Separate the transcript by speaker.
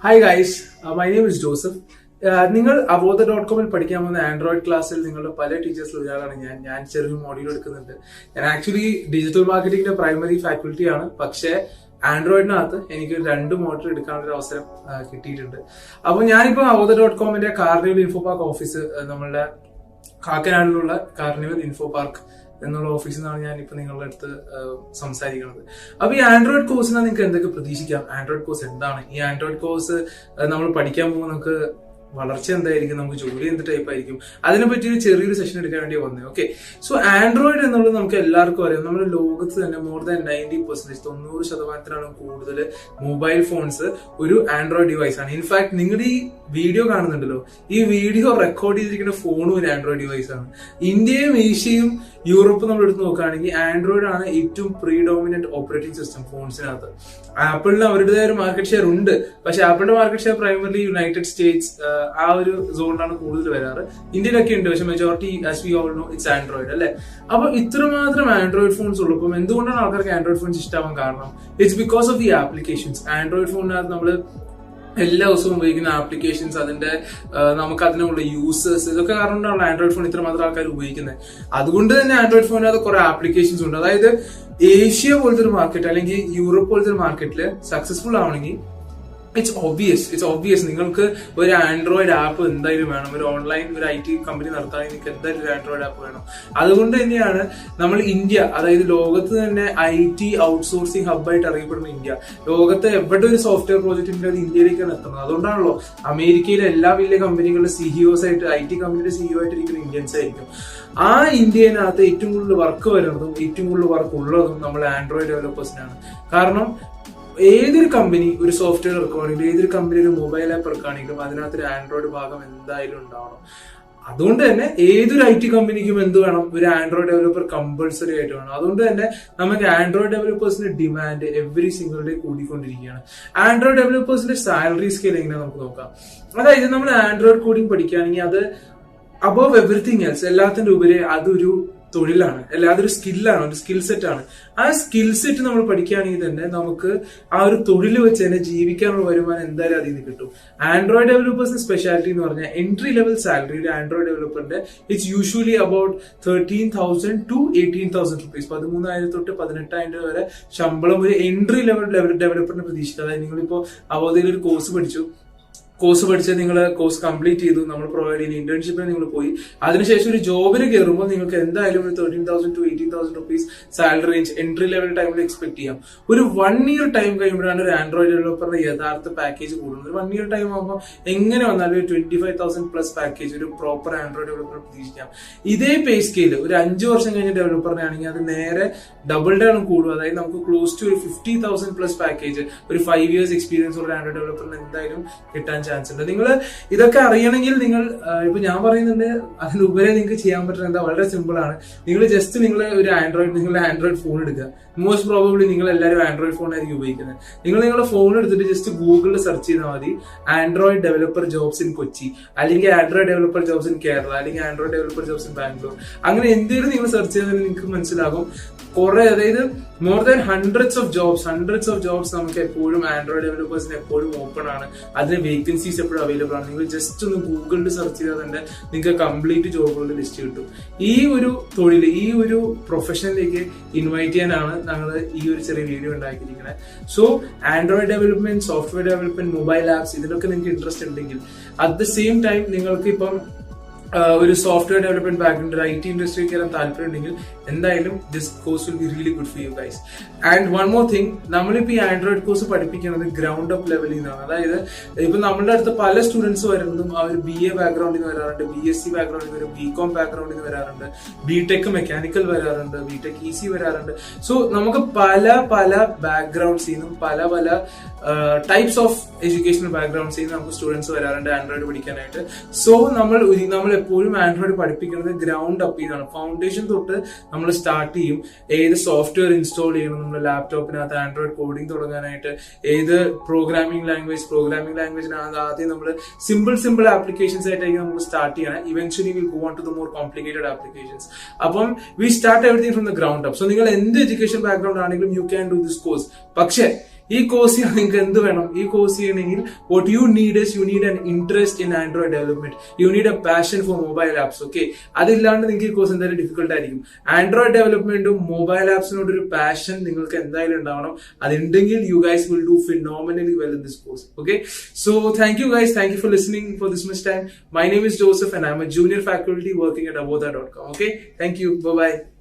Speaker 1: Hi guys, my name is Joseph. നിങ്ങൾ Avodha.com പഠിക്കാൻ പോകുന്ന ആൻഡ്രോയിഡ് ക്ലാസ്സിൽ നിങ്ങളുടെ പല ടീച്ചേഴ്സിൽ ഒരാളാണ് ഞാൻ ചെറിയ മോഡ്യൂൾ എടുക്കുന്നുണ്ട്. ഞാൻ ആക്ച്വലി ഡിജിറ്റൽ മാർക്കറ്റിംഗിന്റെ പ്രൈമറി ഫാക്കൽറ്റി ആണ്. പക്ഷേ ആൻഡ്രോയിഡിനകത്ത് എനിക്ക് 2 മോഡ്യൂൾ എടുക്കാനുള്ള ഒരു അവസരം കിട്ടിയിട്ടുണ്ട്. അപ്പൊ ഞാനിപ്പോ Avodha.comന്റെ കാർണിവൽ ഇൻഫോ പാർക്ക് ഓഫീസ് നമ്മളുടെ കാക്കനാടിലുള്ള കാർണിവൽ ഇൻഫോ പാർക്ക് എന്നുള്ള ഓഫീസിൽ നിന്നാണ് ഞാൻ ഇപ്പൊ നിങ്ങളുടെ അടുത്ത് സംസാരിക്കുന്നത്. അപ്പൊ ഈ ആൻഡ്രോയിഡ് കോഴ്സിന് നിങ്ങൾക്ക് എന്തൊക്കെ പ്രതീക്ഷിക്കാം? ആൻഡ്രോയിഡ് കോഴ്സ് എന്താണ്? ഈ ആൻഡ്രോയിഡ് കോഴ്സ് നമ്മൾ പഠിക്കാൻ പോകുമ്പോൾ നമുക്ക് വളർച്ച എന്തായിരിക്കും, നമുക്ക് ജോലി എന്ത് ടൈപ്പ് ആയിരിക്കും, അതിനെപ്പറ്റി ഒരു ചെറിയൊരു സെഷൻ എടുക്കാൻ വേണ്ടി വന്നത്. ഓക്കെ, സോ ആൻഡ്രോയിഡ് എന്നുള്ളത് നമുക്ക് എല്ലാവർക്കും അറിയാം. നമ്മുടെ ലോകത്ത് തന്നെ മോർ ദാൻ 90% 90% കൂടുതൽ മൊബൈൽ ഫോൺസ് ഒരു ആൻഡ്രോയിഡ് ഡിവൈസ് ആണ്. ഇൻഫാക്ട് നിങ്ങളുടെ ഈ വീഡിയോ കാണുന്നുണ്ടല്ലോ, ഈ വീഡിയോ റെക്കോർഡ് ചെയ്തിരിക്കുന്ന ഫോണും ഒരു ആൻഡ്രോയിഡ് ഡിവൈസ് ആണ്. ഇന്ത്യയും ഏഷ്യയും യൂറോപ്പും നമ്മൾ എടുത്ത് നോക്കുകയാണെങ്കിൽ ആൻഡ്രോയിഡ് ആണ് ഏറ്റവും പ്രീഡോമിനന്റ് ഓപ്പറേറ്റിംഗ് സിസ്റ്റം ഫോൺസിനകത്ത്. ആപ്പിളിന് അവരുടേതായ ഒരു മാർക്കറ്റ് ഷെയർ ഉണ്ട്, പക്ഷെ ആപ്പിളിന്റെ market share primarily United States ആ ഒരു സോണിലാണ് കൂടുതൽ വരാറ്. ഇന്ത്യയിലൊക്കെ ഉണ്ട്, പക്ഷെ majority as we all no it's Android അല്ലെ. അപ്പൊ ഇത്രമാത്രം ആൻഡ്രോയിഡ് ഫോൺസ് ഉള്ളപ്പോൾ എന്തുകൊണ്ടാണ് ആൾക്കാർക്ക് ആൻഡ്രോയിഡ് ഫോൺസ് ഇഷ്ടമാവാൻ കാരണം? It's because of the applications. Android ഫോണിനകത്ത് നമ്മൾ എല്ലാ ദിവസവും ഉപയോഗിക്കുന്ന ആപ്ലിക്കേഷൻസ്, അതിന്റെ നമുക്ക് അതിനുള്ള യൂസേഴ്സ്, ഇതൊക്കെ കാരണം കൊണ്ടാണ് ആൻഡ്രോയിഡ് ഫോൺ ഇത്രമാത്രം ആൾക്കാർ ഉപയോഗിക്കുന്നത്. അതുകൊണ്ട് തന്നെ ആൻഡ്രോയിഡ് ഫോണിനകത്ത് കുറെ ആപ്ലിക്കേഷൻസ് ഉണ്ട്. അതായത് ഏഷ്യ പോലത്തെ ഒരു മാർക്കറ്റ് അല്ലെങ്കിൽ യൂറോപ്പ് പോലത്തെ ഒരു മാർക്കറ്റിൽ സക്സസ്ഫുൾ ആവണമെങ്കിൽ ഇറ്റ്സ് ഓബ്വിയസ് നിങ്ങൾക്ക് ഒരു ആൻഡ്രോയിഡ് ആപ്പ് എന്തായാലും വേണം. ഒരു ഓൺലൈൻ ഒരു IT കമ്പനി നടത്താൻ നിങ്ങൾക്ക് എന്തായാലും ഒരു ആൻഡ്രോയിഡ് ആപ്പ് വേണം. അതുകൊണ്ട് തന്നെയാണ് നമ്മൾ ഇന്ത്യ, അതായത് ലോകത്ത് തന്നെ IT ഔട്ട്സോഴ്സിംഗ് ഹബ്ബായിട്ട് അറിയപ്പെടുന്ന ഇന്ത്യ. ലോകത്തെ എവിടെ ഒരു സോഫ്റ്റ്വെയർ പ്രോജക്റ്റ് ഉണ്ട് അത് ഇന്ത്യയിലേക്കാണ് എത്തുന്നത്. അതുകൊണ്ടാണല്ലോ അമേരിക്കയിലെ എല്ലാ വലിയ കമ്പനികളുടെ CEOs ആയിട്ട്, IT കമ്പനിയുടെ CEO ആയിട്ടിരിക്കുന്ന ഇന്ത്യൻസ് ആയിരിക്കും. ആ ഇന്ത്യനകത്ത് ഏറ്റവും കൂടുതൽ വർക്ക് വരുന്നതും ഏറ്റവും കൂടുതൽ വർക്ക് ഉള്ളതും നമ്മൾ ആൻഡ്രോയിഡ് ഡെവലപ്പേഴ്സിനാണ്. കാരണം ഏതൊരു കമ്പനി ഒരു സോഫ്റ്റ്വെയർ ഇറക്കുകയാണെങ്കിലും, ഏതൊരു കമ്പനി ഒരു മൊബൈൽ ആപ്പ് ഇറക്കുകയാണെങ്കിലും അതിനകത്തൊരു ആൻഡ്രോയിഡ് ഭാഗം എന്തായാലും ഉണ്ടാവണം. അതുകൊണ്ട് തന്നെ ഏതൊരു IT കമ്പനിക്കും എന്ത് വേണം? ഒരു ആൻഡ്രോയിഡ് ഡെവലപ്പർ കമ്പൾസറി ആയിട്ട് വേണം. അതുകൊണ്ട് തന്നെ നമുക്ക് ആൻഡ്രോയിഡ് ഡെവലപ്പേഴ്സിന്റെ ഡിമാൻഡ് എവറി സിംഗിൾ ഡേ കൂടിക്കൊണ്ടിരിക്കുകയാണ്. ആൻഡ്രോയിഡ് ഡെവലപ്പേഴ്സിന്റെ സാലറി സ്കെയിൽ എങ്ങനെ നമുക്ക് നോക്കാം. അതായത് നമ്മൾ ആൻഡ്രോയിഡ് കോഡിംഗ് പഠിക്കുകയാണെങ്കിൽ അത് അബവ് എവറിത്തിങ് എൽസ്, എല്ലാത്തിന്റെ ഉപരി അതൊരു തൊഴിലാണ്, അല്ല അതൊരു സ്കില്ലാണ്, ഒരു സ്കിൽ സെറ്റ് ആണ്. ആ സ്കിൽ സെറ്റ് നമ്മൾ പഠിക്കുകയാണെങ്കിൽ തന്നെ നമുക്ക് ആ ഒരു തൊഴിൽ വെച്ച് തന്നെ ജീവിക്കാനുള്ള വരുമാനം എന്തായാലും അതിൽ നിന്ന് കിട്ടും. ആൻഡ്രോയിഡ് ഡെവലപ്പേഴ്സിന്റെ സ്പെഷ്യാലിറ്റി എന്ന് പറഞ്ഞാൽ എൻട്രി ലെവൽ സാലറി ഒരു ആൻഡ്രോയിഡ് ഡെവലപ്പറിന്റെ it's usually about 13,000 to 18,000 rupees, 13,000 തൊട്ട് 18,000 വരെ ശമ്പളം ഒരു എൻട്രി ലെവൽ ഡെവലപ്പറിന് പ്രതീക്ഷിക്കുക. അതായത് നിങ്ങളിപ്പോ അവധയിൽ ഒരു കോഴ്സ് പഠിച്ച് നിങ്ങൾ കോഴ്സ് കംപ്ലീറ്റ് ചെയ്തു, നമ്മൾ പ്രൊവൈഡ് ചെയ്യുന്ന ഇന്റേൺഷിപ്പിന് നിങ്ങൾ പോയി, അതിനുശേഷം ഒരു ജോബിന് കയറുമ്പോൾ നിങ്ങൾക്ക് എന്തായാലും ഒരു 13,000 to 18,000 rupees salary range entry level ടൈമിൽ എക്സ്പെക്ട് ചെയ്യാം. ഒരു 1 year ടൈം കഴിയുമ്പോഴാണ് ഒരു ആൻഡ്രോയിഡ് ഡെവലപ്പറിന്റെ യഥാർത്ഥ പാക്കേജ് കൂടുന്നത്. ഒരു 1 year ടൈം ആകുമ്പോൾ എങ്ങനെ വന്നാലും ഒരു 25,000 പ്ലസ് പാക്കേജ് ഒരു പ്രോപ്പർ ആൻഡ്രോയിഡ് ഡെവലപ്പർ പ്രതീക്ഷിക്കാം. ഇതേ പേ സ്കെയിൽ ഒരു 5 വർഷം കഴിഞ്ഞ ഡെവലപ്പറിനെ ആണെങ്കിൽ അത് നേരെ ഡബിൾ ഡൗൺ കൂടും. അതായത് നമുക്ക് ക്ലോസ് ടു ഒരു 50,000 പ്ലസ് പാക്കേജ് ഒരു 5 years എക്സ്പീരിയൻസ് ഉള്ള ആൻഡ്രോയിഡ് ഡെവലപ്പറിന് എന്തായാലും കിട്ടാൻ ചാൻസ് ഉണ്ട്. നിങ്ങൾ ഇതൊക്കെ അറിയണമെങ്കിൽ നിങ്ങൾ ഇപ്പൊ ഞാൻ പറയുന്നുണ്ട് അതിനുപരി നിങ്ങൾക്ക് ചെയ്യാൻ പറ്റുന്ന എന്താ വളരെ സിമ്പിൾ ആണ്. നിങ്ങൾ ജസ്റ്റ് നിങ്ങളുടെ ആൻഡ്രോയിഡ് ഫോൺ എടുക്കുക. മോസ്റ്റ് പ്രോബബ്ലി നിങ്ങൾ എല്ലാവരും ആൻഡ്രോയിഡ് ഫോൺ ആയിരിക്കും ഉപയോഗിക്കുന്നത്. നിങ്ങളുടെ ഫോൺ എടുത്തിട്ട് ജസ്റ്റ് ഗൂഗിളിൽ സെർച്ച് ചെയ്താൽ മതി Android developer jobs in Kochi, അല്ലെങ്കിൽ Android developer jobs in Kerala, അല്ലെങ്കിൽ Android developer jobs in Bangalore. അങ്ങനെ എന്തെങ്കിലും നിങ്ങൾ സെർച്ച് ചെയ്താൽ നിങ്ങൾക്ക് മനസ്സിലാകും കുറെ, അതായത് more than hundreds of jobs നമുക്ക് എപ്പോഴും ആൻഡ്രോയിഡ് ഡെവലപ്പേഴ്സിന് എപ്പോഴും ഓപ്പൺ ആണ്. അതിന് വേക്കൻസീസ് എപ്പോഴും അവൈലബിൾ ആണ്. നിങ്ങൾ ജസ്റ്റ് ഒന്ന് ഗൂഗിളിൽ സെർച്ച് ചെയ്താൽ തന്നെ നിങ്ങൾക്ക് കംപ്ലീറ്റ് ജോബുകളുടെ ലിസ്റ്റ് കിട്ടും. ഈ ഒരു തൊഴിൽ, ഈ ഒരു പ്രൊഫഷനിലേക്ക് ഇൻവൈറ്റ് ചെയ്യാനാണ് ഞങ്ങൾ ഈ ഒരു ചെറിയ വീഡിയോ ഉണ്ടാക്കിയിരിക്കുന്നത്. So android development, software development, mobile apps, ഇതിലൊക്കെ നിങ്ങൾക്ക് ഇൻട്രസ്റ്റ് ഉണ്ടെങ്കിൽ അറ്റ് ദ സെയിം ടൈം നിങ്ങൾക്ക് ഇപ്പം ഒരു സോഫ്റ്റ്വെയർ ഡെവലപ്മെന്റ് ബാക്ക്ഗ്രൗണ്ട്, ഒരു IT ഇൻഡസ്ട്രി കയറാൻ താല്പര്യം ഉണ്ടെങ്കിൽ എന്തായാലും this course will be really good for you guys. And one more thing, നമ്മളിപ്പോ ഈ ആൻഡ്രോയിഡ് കോഴ്സ് പഠിപ്പിക്കുന്നത് ഗ്രൗണ്ട് അപ്പ് ലെവലിൽ നിന്നാണ്. അതായത് ഇപ്പൊ നമ്മളുടെ അടുത്ത് പല സ്റ്റുഡൻസ് വരുന്നതും അവർ BA ബാക്ക്ഗ്രൗണ്ടിൽ നിന്ന് വരാറുണ്ട്, BSc ബാക്ക്ഗ്രൗണ്ടിൽ നിന്ന് വരും, BCom ബാക്ക്ഗ്രൗണ്ടിൽ നിന്ന് വരാറുണ്ട്, BTech മെക്കാനിക്കൽ വരാറുണ്ട്, BTech EC വരാറുണ്ട്. സോ നമുക്ക് പല ബാക്ക്ഗ്രൗണ്ട്സിൽ നിന്നും പല ടൈപ്സ് ഓഫ് എഡ്യൂക്കേഷണൽ ബാക്ക്ഗ്രൗണ്ട്സിൽ നിന്ന് നമുക്ക് സ്റ്റുഡൻസ് വരാറുണ്ട് ആൻഡ്രോയിഡ് പഠിക്കാനായിട്ട്. സോ നമ്മൾ എപ്പോഴും ആൻഡ്രോയിഡ് പഠിപ്പിക്കുന്നത് ഗ്രൗണ്ട് അപ്പ് ചെയ്താണ്. ഫൗണ്ടേഷൻ തൊട്ട് നമ്മൾ സ്റ്റാർട്ട് ചെയ്യും. ഏത് സോഫ്റ്റ്വെയർ ഇൻസ്റ്റാൾ ചെയ്യണം നമ്മുടെ ലാപ്ടോപ്പിനകത്ത് ആൻഡ്രോയിഡ് കോഡിംഗ് തുടങ്ങാനായിട്ട്, ഏത് പ്രോഗ്രാമിംഗ് ലാംഗ്വേജിനകത്ത് ആദ്യം നമ്മൾ സിമ്പിൾ ആപ്ലിക്കേഷൻസ് ആയിട്ടായിരിക്കും നമ്മൾ സ്റ്റാർട്ട് ചെയ്യണം. Eventually will go on to the more complicated applications. അപ്പം we start everything from the ground up. So നിങ്ങൾ എന്ത് എഡ്യൂക്കേഷൻ ബാക്ക്ഗ്രൗണ്ട് ആണെങ്കിലും you can do this course. പക്ഷേ ഈ കോഴ്സ് ചെയ്യാൻ നിങ്ങൾക്ക് എന്ത് വേണം? ഈ കോഴ്സ് ചെയ്യണമെങ്കിൽ what you need is you need an interest in Android development. You need a passion for mobile apps. Okay, അതില്ലാണ്ട് നിങ്ങൾക്ക് ഈ കോഴ്സ് എന്തായാലും ഡിഫിക്കൽട്ട് ആയിരിക്കും. ആൻഡ്രോയിഡ് ഡെവലപ്മെന്റും മൊബൈൽ ആപ്സിനോട് ഒരു പാഷൻ നിങ്ങൾക്ക് എന്തായാലും ഉണ്ടാവണം. അതുണ്ടെങ്കിൽ you guys will do phenomenally well in this course. Okay, so thank you guys. Thank you for listening for this much time. My name is Joseph and I'm a junior faculty working at Avodha.com. Okay, thank you. Bye bye.